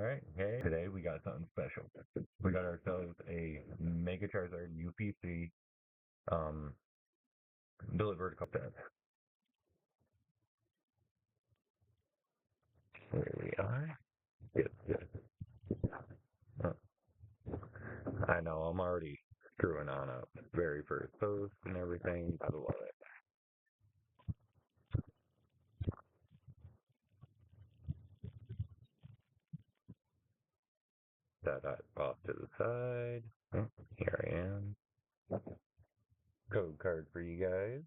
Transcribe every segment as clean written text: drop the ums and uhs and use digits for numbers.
Alright, hey, today we got something special. We got ourselves a Mega Charizard UPC um delivered a couple times. Here we are. Yes, yes. Uh, I know I'm already screwing on up very first post and everything. I love it. That off to the side. Here I am. Code card for you guys.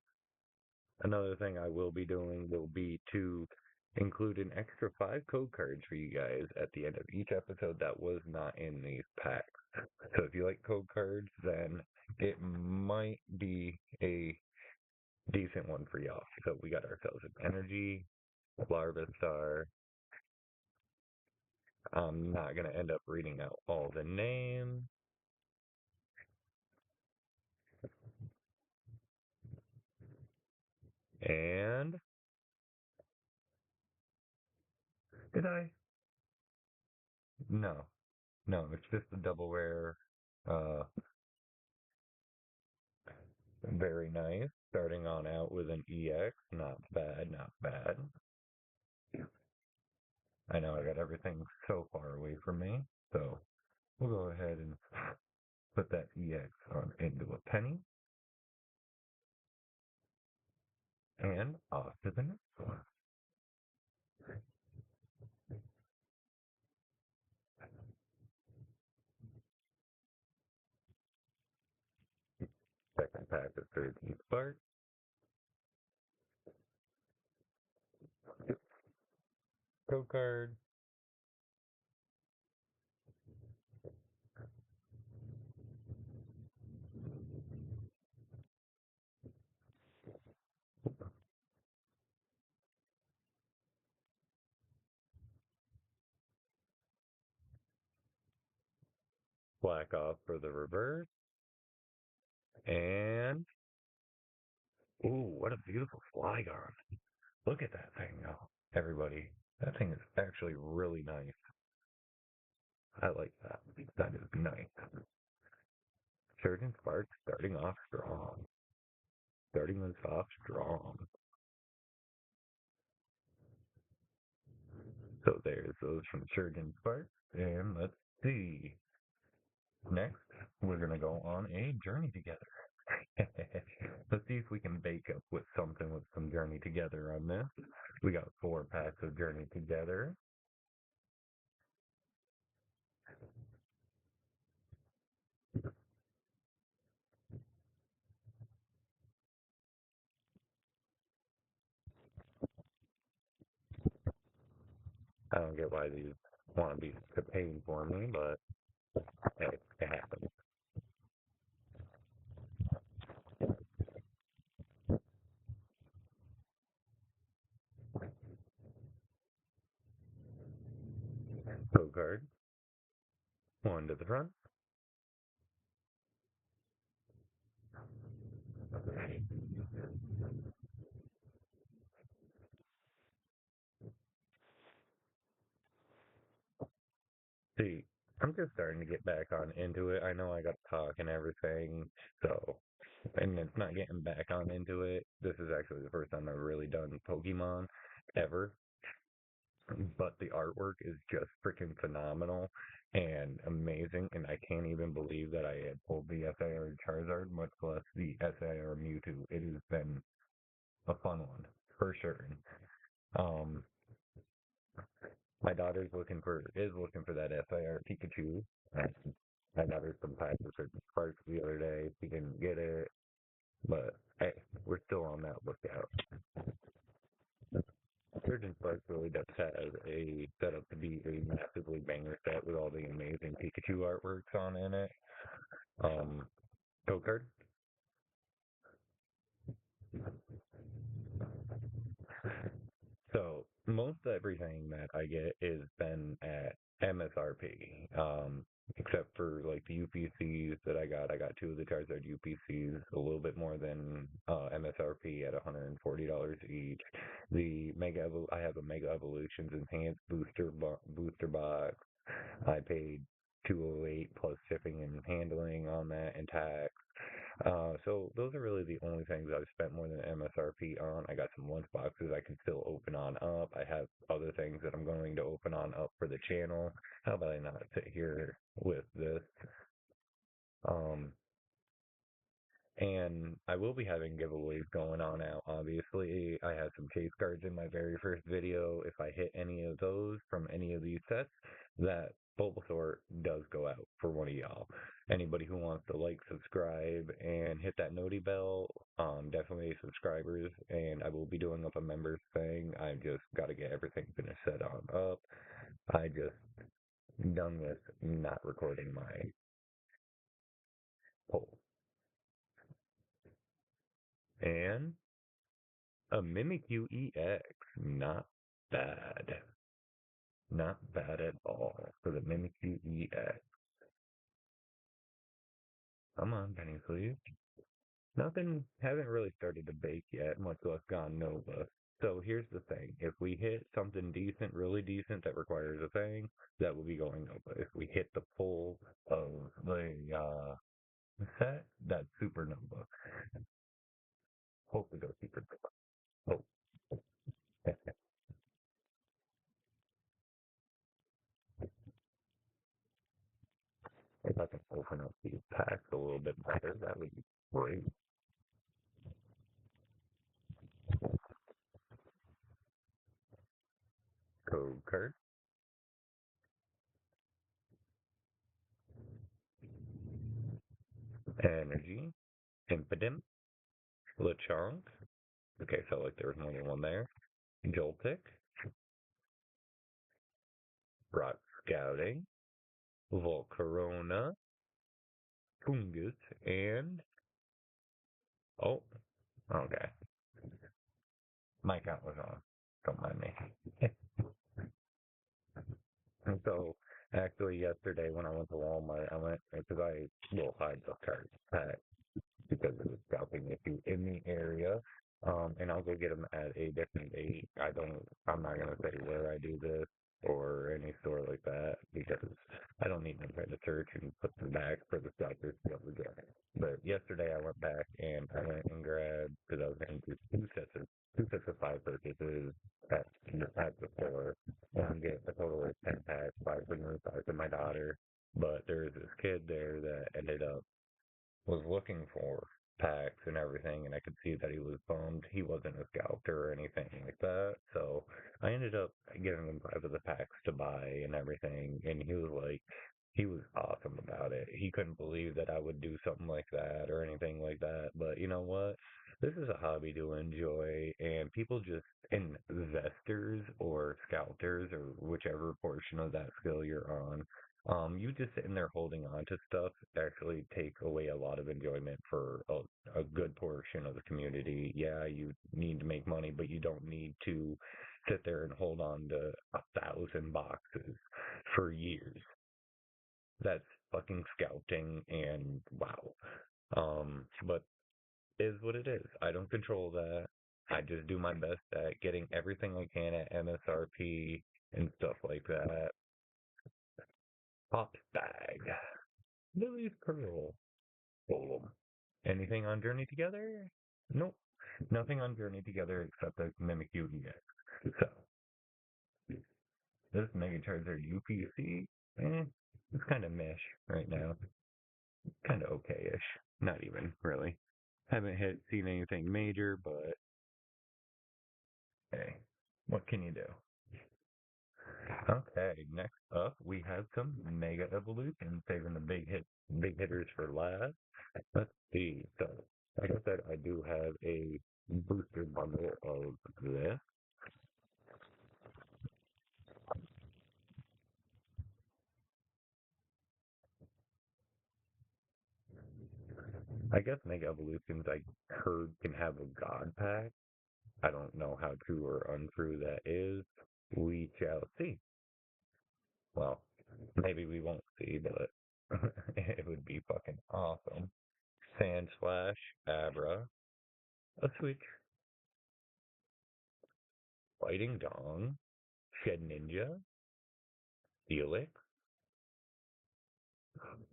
Another thing I will be doing will be to include an extra 5 code cards for you guys at the end of each episode that was not in these packs. So if you like code cards, then it might be a decent one for y'all. So we got ourselves an Energy, Larvastar. I'm not going to end up reading out all the names. And did I? No. No, it's just a double rare. Uh, Very nice. Starting on out with an EX. Not bad, not bad. I know I got everything so far away from me. So we'll go ahead and put that EX on into a penny. And off to the next one. Second pack of 13 Spark. Code card. Black off for the reverse. And ooh, what a beautiful Flygon. Look at that thing now, everybody. That thing is actually really nice. I like that. That is nice. Surgeon Spark starting off strong. Starting us off strong. So there's those from Surgeon Spark. And let's see. Next, we're going to go on a journey together. Let's see if we can bake up with something with some Journey Together on this. We got 4 packs of Journey Together. I don't get why these want to be paying for me, but hey, it happens. Code card, one to the front. See, I'm just starting to get back on into it. I know I got to talk and everything, so, and it's not getting back on into it. This is actually the first time I've really done Pokemon ever. But the artwork is just freaking phenomenal and amazing, and I can't even believe that I had pulled the SIR Charizard, much less the SIR Mewtwo. It has been a fun one, for sure. Um, my daughter's looking for that SIR Pikachu. And I got her some packs of certain sparks the other day. She didn't get it, but hey, we're still on that lookout. Surgeon Sparks really does have a setup to be a massively banger set with all the amazing Pikachu artworks on in it. Um, Code card. So most everything that I get is been at MSRP. Except for like the UPCs that I got. I got 2 of the Charizard UPCs, a little bit more than MSRP at $140 each. I have a Mega Evolutions Enhanced booster box I paid 208 plus shipping and handling on that and tax. So those are really the only things I've spent more than MSRP on. I got some lunch boxes I can still open on up. I have other things that I'm going to open on up for the channel. How about I not sit here with this? Um, and I will be having giveaways going on out. Obviously, I had some chase cards in my very first video. If I hit any of those from any of these sets, that Bulbasaur does go out for one of y'all. Anybody who wants to like, subscribe, and hit that noti bell, definitely subscribers. And I will be doing up a members thing. I just got to get everything finished set on up. I just done with not recording my poll. And a Mimikyu EX, not bad. Not bad at all for the Mimikyu EX. Come on, Penny, please. Nothing, haven't really started to bake yet, much less gone Nova. So here's the thing. If we hit something decent, really decent, that requires a thing, that will be going Nova. If we hit the pull of the set, that's Supernova. Hope we go Supernova. Hope. If I can open up these packs a little bit better, that would be great. Code card, energy, impidimp, Lechonk. Okay, felt like there was more than one there. Joltik, Rock Scouting, Volcarona, Fungus, and oh, okay. My count was on. Don't mind me. And so actually yesterday when I went to Walmart, I went because I will hide the card pack because of the scalping issue in the area. And I'll go get them at a different date. I'm not going to say where I do this or any store like that because I don't need them trying to search and put them back for the scalpers to be able to get it. But yesterday I went back and I went and grabbed, because I was going to do two sets of 5 purchases at the store and get a total of 10 packs, 5 for me, 5 for my daughter. But there was this kid there that ended up was looking for packs and everything, and I could see that he was bummed. He wasn't a scalper or anything like that, so I ended up giving him 5 of the packs to buy and everything, and he was awesome about it. He couldn't believe that I would do something like that or anything like that, but you know what? This is a hobby to enjoy, and people just, investors or scouters or whichever portion of that skill you're on, you just sitting there holding on to stuff actually take away a lot of enjoyment for a good portion of the community. Yeah, you need to make money, but you don't need to sit there and hold on to 1,000 boxes for years. That's fucking scouting and wow. But is what it is. I don't control that. I just do my best at getting everything I can at MSRP and stuff like that. Pop bag. Lily's Pearl. Golem. Anything on Journey Together? Nope. Nothing on Journey Together except the Mimikyu EX. So, this Mega Charizard UPC, it's kind of mesh right now. Kind of okay-ish. Not even, really. Haven't seen anything major, but hey, what can you do? Okay, next up we have some Mega Evolution, saving the big hitters for last. Let's see. So, like I said, I do have a booster bundle of this. I guess Mega Evolutions I heard can have a God Pack. I don't know how true or untrue that is. We shall see. Well, maybe we won't see, but it would be fucking awesome. Sand Slash, Abra, a Switch, Fighting Dong, Shed Ninja, Felix,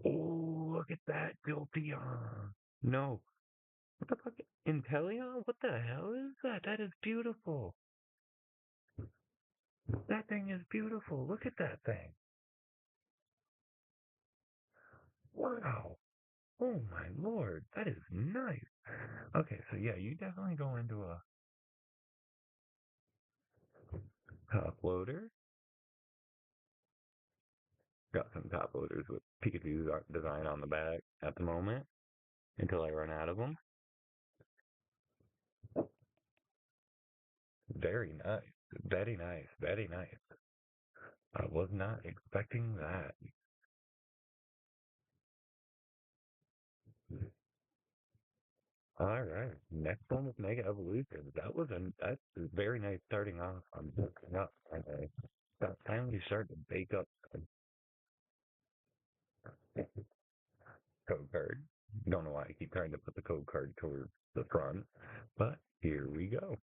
Oh, look at that, Jolteon. No. What the fuck? Inteleon? What the hell is that? That is beautiful. That thing is beautiful. Look at that thing. Wow. Oh my lord. That is nice. Okay, so yeah, you definitely go into a top loader. Got some top loaders with Pikachu's art design on the back at the moment until I run out of them. Very nice. Very nice. Very nice. I was not expecting that. All right. Next one was Mega Evolution. That's very nice starting off. I'm looking up and I got finally started to bake up a code card. Don't know why I keep trying to put the code card towards the front, but here we go.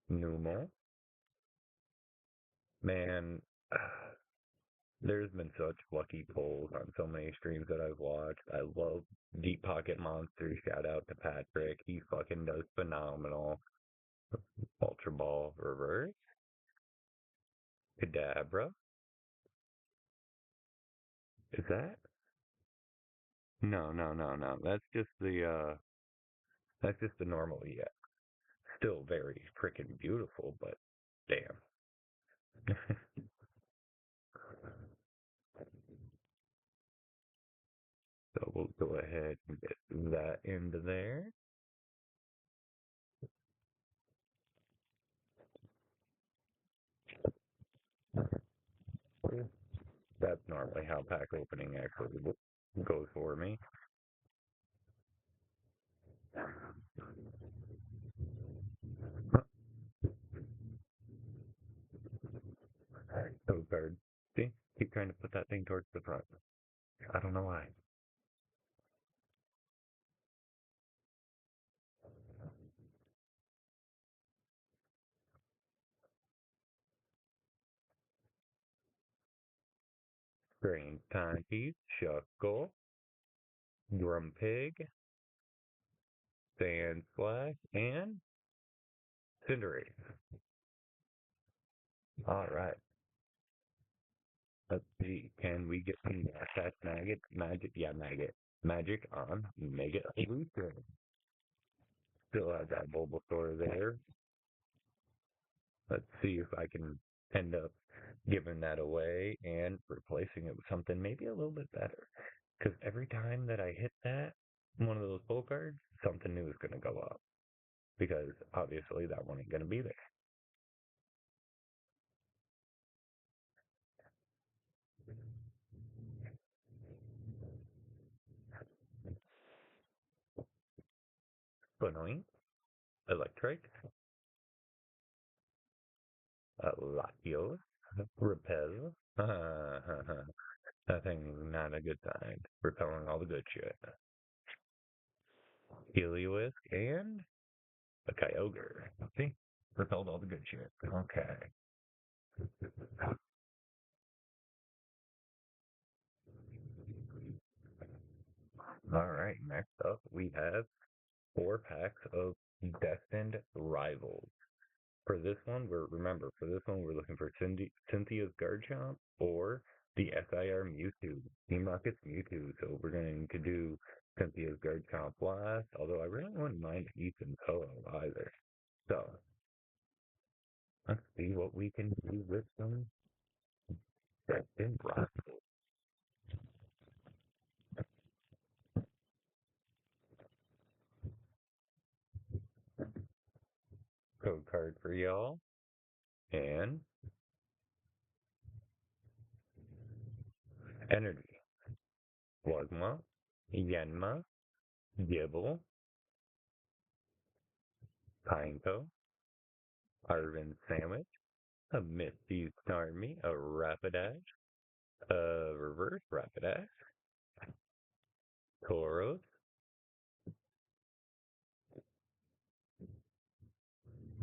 Numal. Man, there's been such lucky pulls on so many streams that I've watched. I love Deep Pocket Monsters. Shout out to Patrick. He fucking does phenomenal. Ultra Ball Reverse. Kadabra. Is that? No, no, no, no. That's just the normal EX. Still very freaking beautiful, but damn. So we'll go ahead and get that into there. That's normally how pack opening actually goes for me. So card. See? Keep trying to put that thing towards the front. I don't know why. Strange Timepiece, Shuckle, Grumpig, Sandslash, and Cinderace. Alright. Let's see. Can we get some Attack Maggot? Magic? Yeah, Maggot. Magic on Mega Evolution. Still have that Bulbasaur there. Let's see if I can end up giving that away and replacing it with something maybe a little bit better. Because every time that I hit that, one of those pull cards, something new is going to go up. Because obviously that one ain't going to be there. Annoying. Electric. Latios. Repel. That thing's not a good sign. Repelling all the good shit. Heliolisk and a Kyogre. See? Repelled all the good shit. Okay. Alright, next up we have 4 packs of Destined Rivals. For this one, we're looking for Cynthia's Garchomp or the SIR Mewtwo, Team Rocket's Mewtwo. So we're going to do Cynthia's Garchomp last, although I really wouldn't mind Ethan Solo either. So let's see what we can do with some Destined Rivals. Code card for y'all. And Energy. Slugma, Yenma, Gibble, Pineco, Arvin Sandwich, a Misty Starmie, a Rapidash, a Reverse Rapidash, Tauros,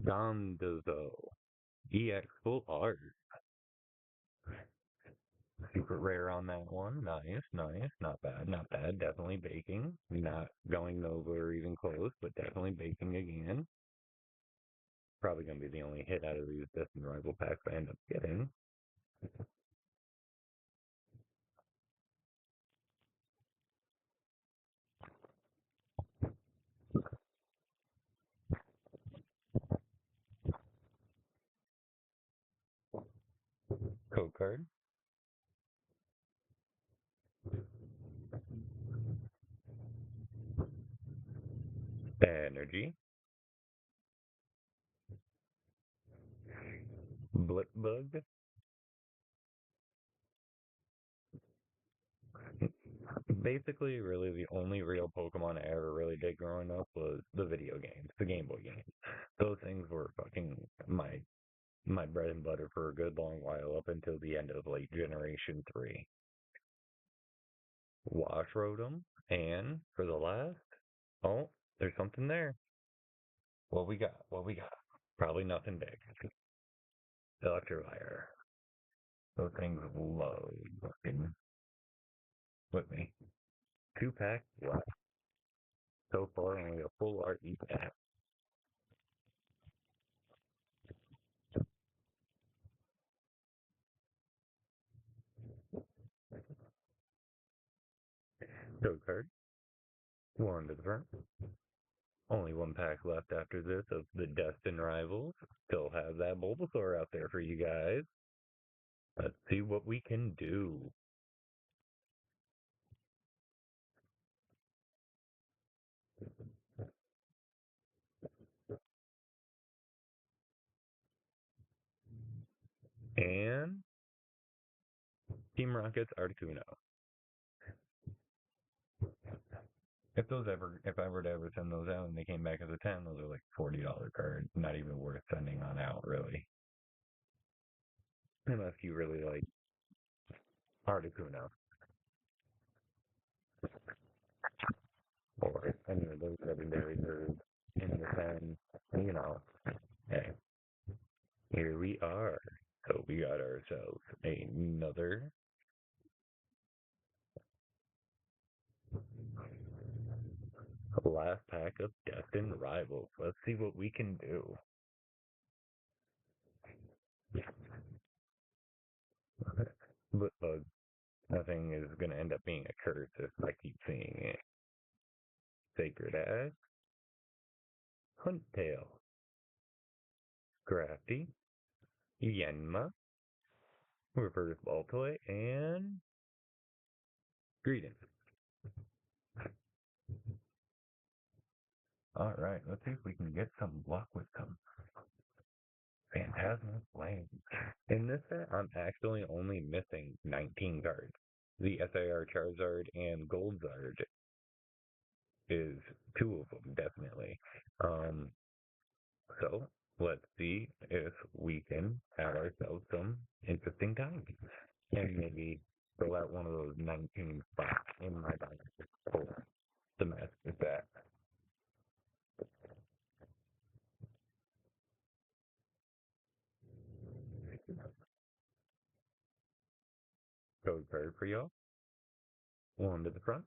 Dondozo, EX Full Art, Super rare on that one. Nice, nice. Not bad, not bad. Definitely baking. Not going nowhere even close, but definitely baking again. Probably going to be the only hit out of these Destined Rival packs I end up getting. Code card. Energy. Blip Bug. Basically, really, the only real Pokemon I ever really did growing up was the video games, the Game Boy games. Those things were fucking my bread and butter for a good long while up until the end of like Generation 3. Wash Rotom, and for the last, oh, there's something there. What we got? What we got? Probably nothing big. Electivire. Those things load fucking with me. 2 packs left. So far, only a full art each pack. Code card. One to the front. Only 1 pack left after this of the Destined Rivals. Still have that Bulbasaur out there for you guys. Let's see what we can do. And Team Rocket's Articuno. If I were to ever send those out and they came back as a 10, those are like $40 cards. Not even worth sending on out, really. Unless you really like Articuno or any of those legendary birds in the 10. You know, hey, here we are. So we got ourselves another last pack of Destined Rivals. Let's see what we can do. But nothing is going to end up being a curse if I keep seeing it. Sacred Ash, Huntail, Crafty, Yanma, Reverse Baltoy, and Greedent. Alright, let's see if we can get some luck with some Phantasmal Flame. In this set, I'm actually only missing 19 cards. The SAR Charizard and Goldzard is 2 of them, definitely. Um, so, let's see if we can have ourselves some interesting times. And maybe fill out one of those 19 spots in my bank for the master set. Code card for y'all. One to the front.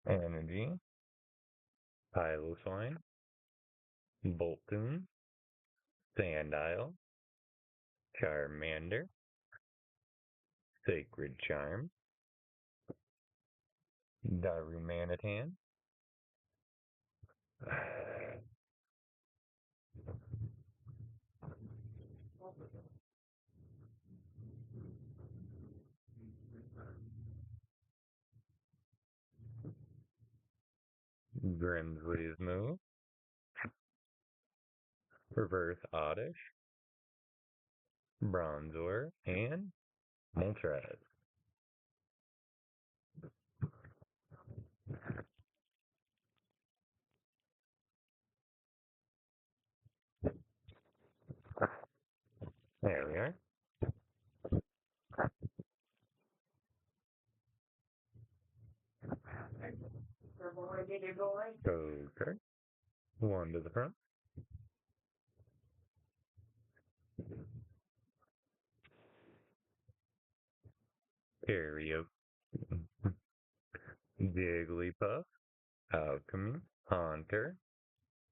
Energy. Piloswine. Boltoon. Sandile. Charmander. Sacred Charm. Darumanitan. Grimsley's Move. Reverse Oddish. Bronzor. And Moltres. There we are. Code card. One to the front. Karaoke, Jigglypuff, Alchemy, Haunter,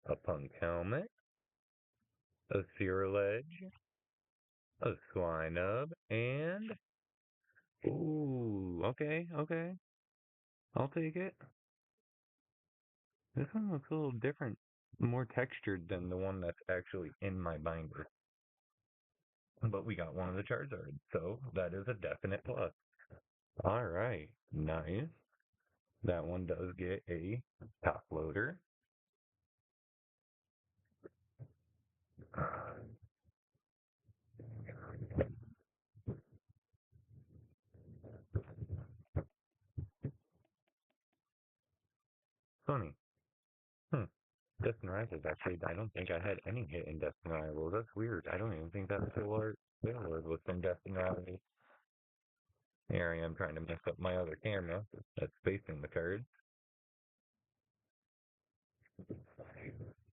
a Punk Helmet, a Ledge, a Swinub, and ooh, okay, okay, I'll take it. This one looks a little different, more textured than the one that's actually in my binder. But we got one of the Charizards, so that is a definite plus. All right, nice. That one does get a top loader. Funny. Hmm. Destiny Rivals, actually, I don't think I had any hit in Destiny Rivals. That's weird. I don't even think that Lord was from Destiny Rivals. Here I am trying to mess up my other camera that's facing the cards.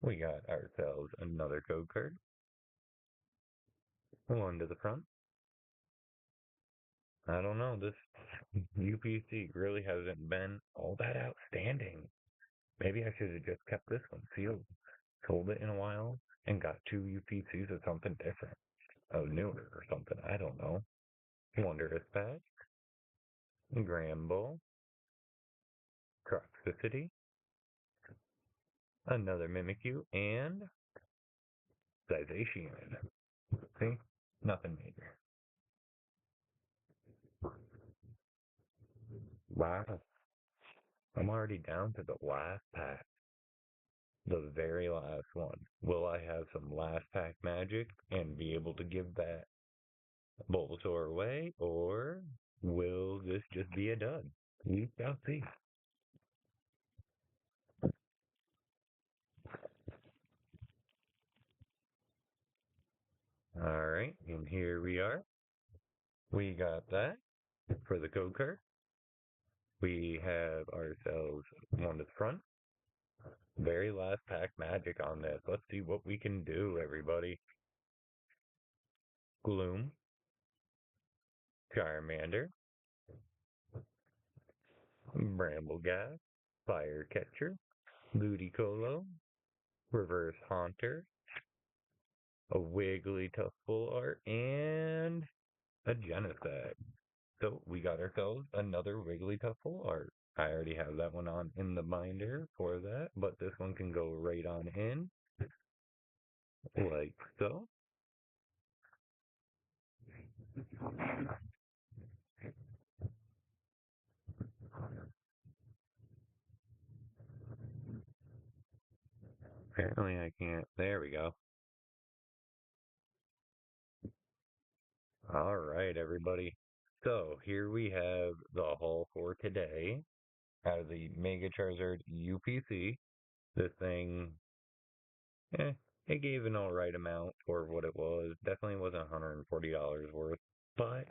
We got ourselves another code card. One to the front. I don't know. This UPC really hasn't been all that outstanding. Maybe I should have just kept this one sealed, sold it in a while, and got two UPCs of something different, of newer or something. I don't know. Wondrous Patch, Gramble, Croxicity, another Mimikyu, and Zization. See? Nothing major. Wow. I'm already down to the last pack. The very last one. Will I have some last pack magic and be able to give that Bulbasaur away, or will this just be a dud? We shall see. All right, and here we are. We got that for the code card. We have ourselves one to the front. Very last pack magic on this. Let's see what we can do, everybody. Gloom, Charmander, Bramblegas, Firecatcher, Ludicolo, Reverse Haunter, a Wigglytuff full art, and a Genocide. So we got ourselves another Wigglytuff full art. I already have that one on in the binder for that, but this one can go right on in, like so. Apparently I can't. There we go. All right, everybody. So here we have the haul for today. Out of the Mega Charizard UPC. This thing, eh, it gave an alright amount for what it was. Definitely wasn't $140 worth. But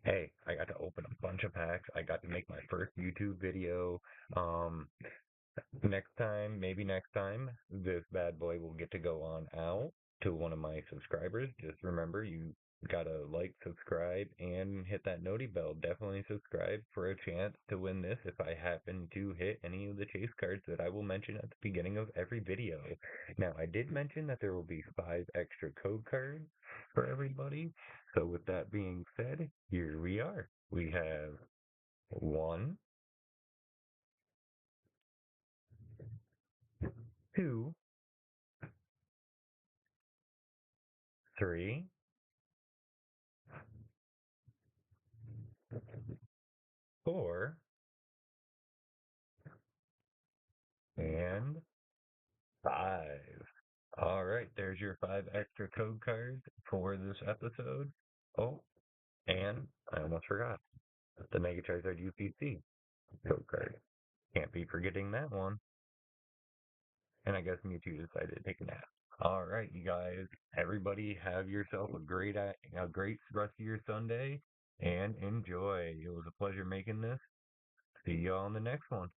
hey, I got to open a bunch of packs. I got to make my first YouTube video. Um, Next time, maybe next time, this bad boy will get to go on out to one of my subscribers. Just remember, you gotta like, subscribe, and hit that noti bell. Definitely subscribe for a chance to win this if I happen to hit any of the chase cards that I will mention at the beginning of every video. Now, I did mention that there will be 5 extra code cards for everybody. So with that being said, here we are. We have 1, 2, 3, 4, and 5. All right, there's your 5 extra code cards for this episode. Oh, and I almost forgot the Mega Charizard UPC code card. Can't be forgetting that one. And I guess Mewtwo decided to take a nap. All right, you guys, everybody have yourself a great rest of your Sunday and enjoy. It was a pleasure making this. See you all on the next one.